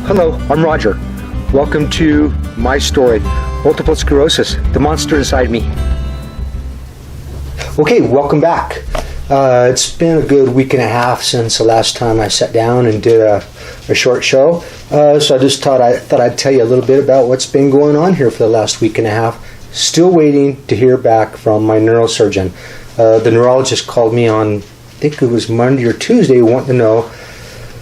Hello, I'm Roger. Welcome to my story, multiple sclerosis, the monster inside me. Okay, welcome back. It's been a good week and a half since the last time I sat down and did a short show. So I just thought I'd tell you a little bit about what's been going on here for the last week and a half. Still waiting to hear back from my neurosurgeon. The neurologist called me on, I think it was Monday or Tuesday, wanting to know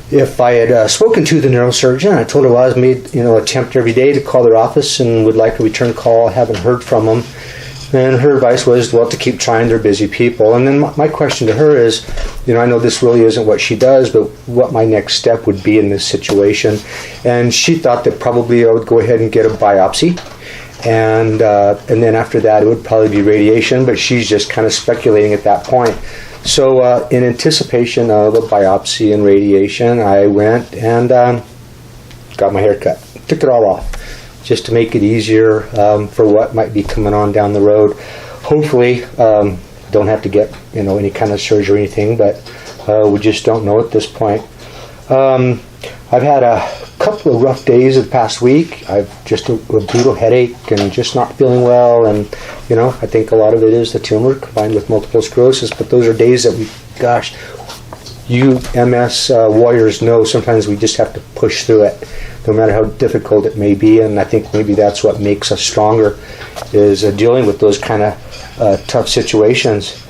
if I had spoken to the neurosurgeon. I told her I was made attempt every day to call their office and would like a return call. I haven't heard from them. And her advice was, well, to keep trying. They're busy people. And then my question to her is, I know this really isn't what she does, but what my next step would be in this situation. And she thought that probably I would go ahead and get a biopsy. And then after that, it would probably be radiation, but she's just kind of speculating at that point. So in anticipation of a biopsy and radiation, I went and got my hair cut. Took it all off, just to make it easier for what might be coming on down the road. Hopefully, don't have to get any kind of surgery or anything, but we just don't know at this point. I've had a couple of rough days of the past week. I've just a brutal headache and just not feeling well, and I think a lot of it is the tumor combined with multiple sclerosis. But those are days that you MS warriors know sometimes we just have to push through it, no matter how difficult it may be. And I think maybe that's what makes us stronger, is dealing with those kind of tough situations.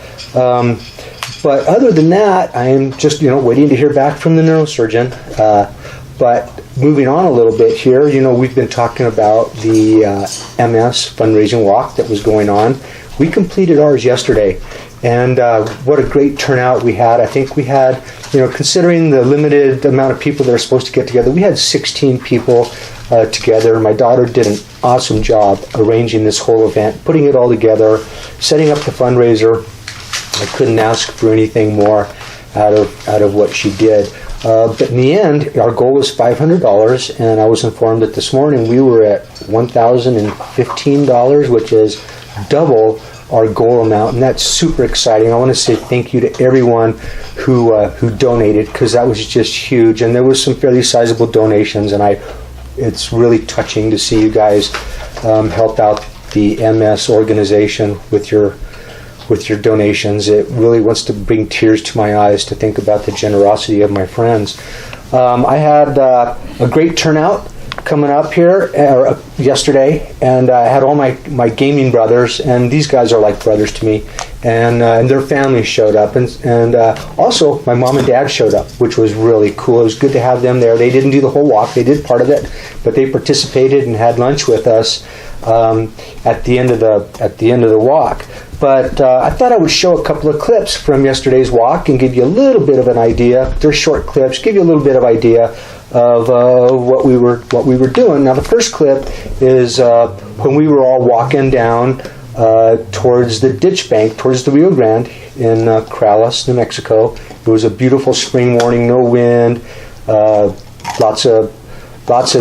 But other than that, I am just waiting to hear back from the neurosurgeon. But moving on a little bit here, we've been talking about the MS fundraising walk that was going on. We completed ours yesterday, and what a great turnout we had. I think we had, considering the limited amount of people that are supposed to get together, we had 16 people together. My daughter did an awesome job arranging this whole event, putting it all together, setting up the fundraiser. I couldn't ask for anything more out of what she did. But in the end, our goal was $500, and I was informed that this morning we were at $1,015, which is double our goal amount, and that's super exciting. I want to say thank you to everyone who donated, because that was just huge, and there was some fairly sizable donations, and it's really touching to see you guys help out the MS organization with your donations. It really wants to bring tears to my eyes to think about the generosity of my friends. I had a great turnout coming up here yesterday, and I had all my gaming brothers, and these guys are like brothers to me, and their families showed up, and also my mom and dad showed up, which was really cool. It was good to have them there. They didn't do the whole walk, they did part of it, but they participated and had lunch with us at the end of the walk. But I thought I would show a couple of clips from yesterday's walk and give you a little bit of an idea. They're short clips, give you a little bit of idea of what we were doing. Now, the first clip is when we were all walking down towards the ditch bank, towards the Rio Grande in Sclerosis, New Mexico. It was a beautiful spring morning, no wind, lots of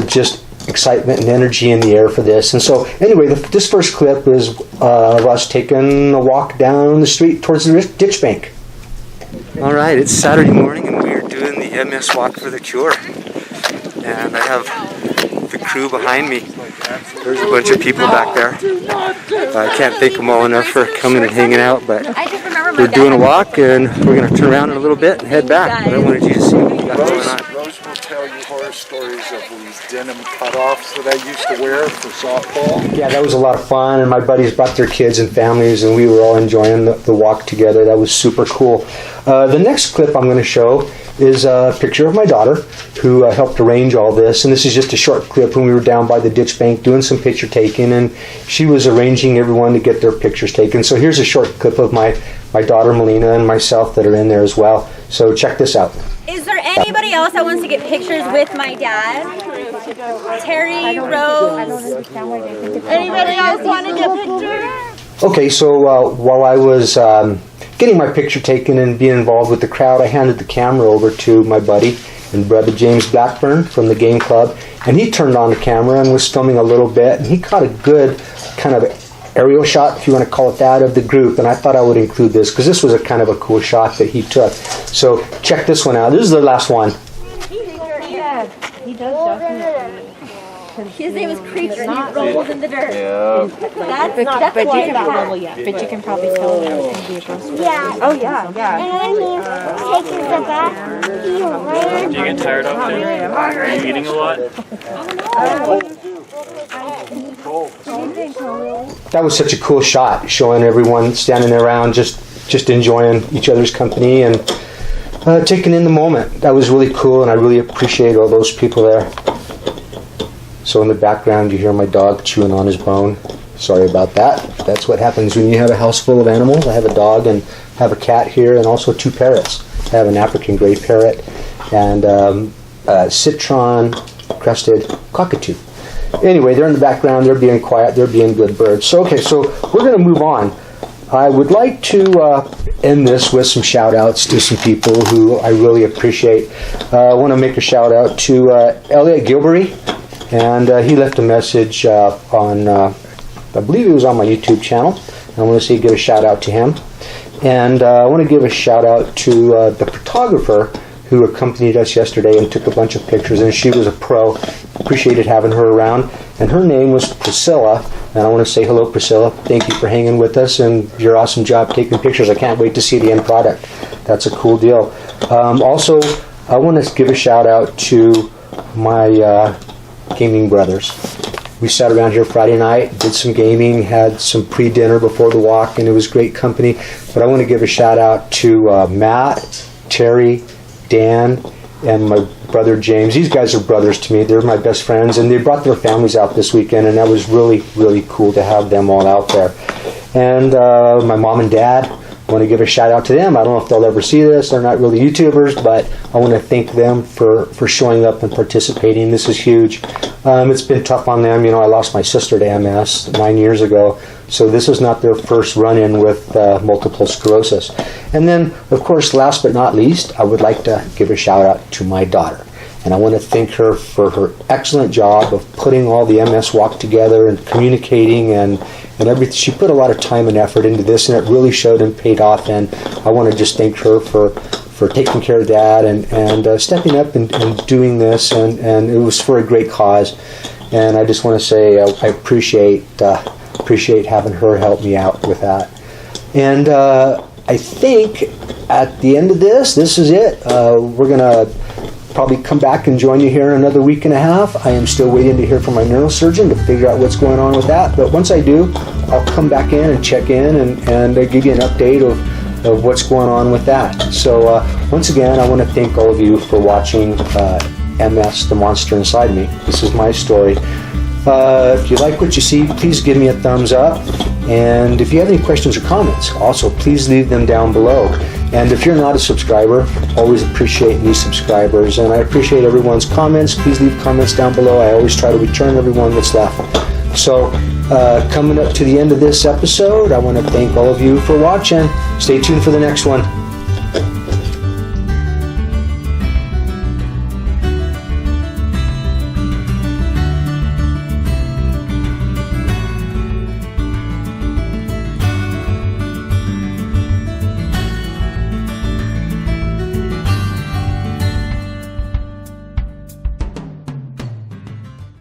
just excitement and energy in the air for this. And so anyway, this first clip is of us taking a walk down the street towards the ditch bank. All right, it's Saturday morning, and we're doing the MS Walk for the Cure. And I have the crew behind me. There's a bunch of people back there. I can't thank them all enough for coming and hanging out, but we're doing a walk, and we're going to turn around in a little bit and head back. But I wanted you to see what we got going on. Rose will tell you horror stories of these denim cutoffs that I used to wear for softball. Yeah, that was a lot of fun, and my buddies brought their kids and families, and we were all enjoying the walk together. That was super cool. The next clip I'm going to show is a picture of my daughter, who helped arrange all this. And this is just a short clip when we were down by the ditch bank doing some picture taking, and she was arranging everyone to get their pictures taken. So here's a short clip of my daughter Melina and myself that are in there as well. So check this out. Is there anybody else that wants to get pictures with my dad? Terry, Rose? Anybody else want to get pictures? Okay, so while I was getting my picture taken and being involved with the crowd, I handed the camera over to my buddy and brother James Blackburn from the game club, and he turned on the camera and was filming a little bit, and he caught a good kind of aerial shot, if you want to call it that, of the group, and I thought I would include this because this was a kind of a cool shot that he took. So check this one out. This is the last one. He does definitely. His name is Creature and he rolls in the dirt. Yeah. That's not But you quite can that. probably, but you can probably tell that it's gonna be a ghost. Yeah. Oh yeah, yeah. And when he takes a step back, he ran. Do you get tired out there? Are you eating a lot? That was such a cool shot, showing everyone standing around just enjoying each other's company and taking in the moment. That was really cool, and I really appreciate all those people there. So in the background you hear my dog chewing on his bone. Sorry about that. That's what happens when you have a house full of animals. I have a dog and have a cat here, and also 2 parrots. I have an African gray parrot and a citron crested cockatoo. Anyway, they're in the background. They're being quiet. They're being good birds. So okay, so we're going to move on. I would like to end this with some shout outs to some people who I really appreciate. I want to make a shout out to Elliot Gilbury, and he left a message on, I believe it was on my YouTube channel. I want to give a shout out to him. And I want to give a shout out to the photographer who accompanied us yesterday and took a bunch of pictures, and she was a pro. Appreciated having her around. And her name was Priscilla, and I want to say hello, Priscilla. Thank you for hanging with us and your awesome job taking pictures. I can't wait to see the end product. That's a cool deal. Also, I want to give a shout out to my gaming brothers. We sat around here Friday night, did some gaming, had some pre-dinner before the walk, and it was great company. But I want to give a shout out to Matt, Terry, Dan, and my brother James. These guys are brothers to me. They're my best friends, and they brought their families out this weekend, and that was really, really cool to have them all out there. And my mom and dad, I want to give a shout out to them. I don't know if they'll ever see this. They're not really YouTubers, but I want to thank them for showing up and participating. This is huge. It's been tough on them. You know, I lost my sister to MS 9 years ago, so this is not their first run-in with multiple sclerosis. And then, of course, last but not least, I would like to give a shout out to my daughter. And I want to thank her for her excellent job of putting all the MS Walk together and communicating and everything. She put a lot of time and effort into this, and it really showed and paid off. And I want to just thank her for taking care of that and stepping up and doing this. And it was for a great cause. And I just want to say I appreciate having her help me out with that. And I think at the end of this is it. We're going to probably come back and join you here in another week and a half. I am still waiting to hear from my neurosurgeon to figure out what's going on with that. But once I do, I'll come back in and check in and give you an update of what's going on with that. So once again, I want to thank all of you for watching MS, the Monster Inside Me. This is my story. If you like what you see, please give me a thumbs up. And if you have any questions or comments, also please leave them down below. And if you're not a subscriber, always appreciate new subscribers. And I appreciate everyone's comments. Please leave comments down below. I always try to return everyone that's left. So coming up to the end of this episode, I want to thank all of you for watching. Stay tuned for the next one.